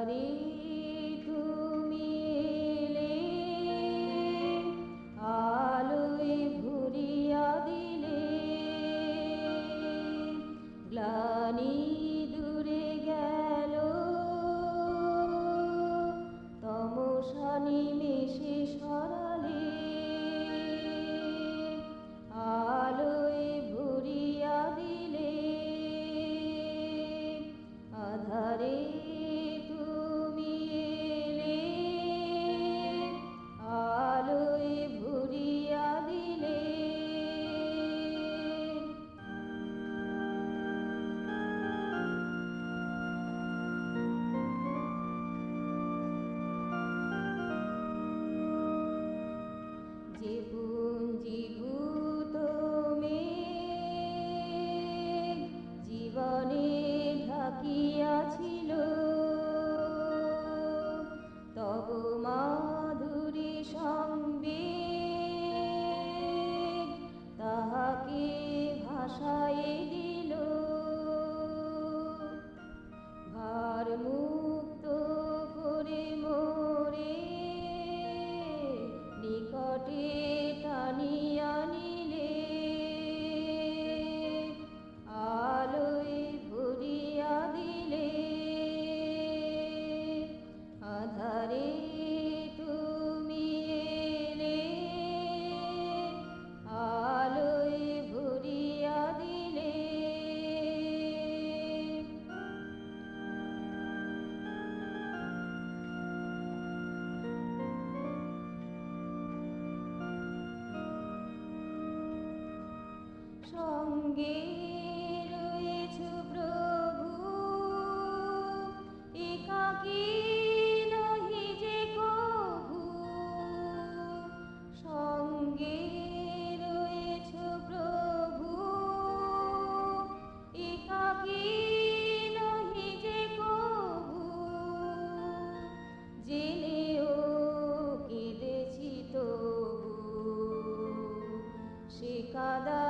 আধারে তুমি এলে, আলোয় ভরিয়া দিলে, গ্লানি দূরে গেল, তমসা নিমেষে সরালে, আলোয় ভরিয়া দিলে, আধারে তুমি এলে, আলোয় ভরিয়া দিলে। যে পুঞ্জীভূত মেঘ জীবনে ঢাকিয়াছিল, তব মাধুরী সংবেগ তাহাকে ভাসায়ে দিল। ভার মুক্ত করে মোরে নিকটে টানিয়া নিলে, আলোয় ভরিয়া দিলে, আধারে তুমি এলে, আলোয় ভরিয়া দিলে। সঙ্গে রয়েছ প্রভু, একাকী নহি যে কভু। সঙ্গে রয়েছ প্রভু, একাকী নহি যে কভু। জেনেও কেঁদেছি তবু, সে কাঁদা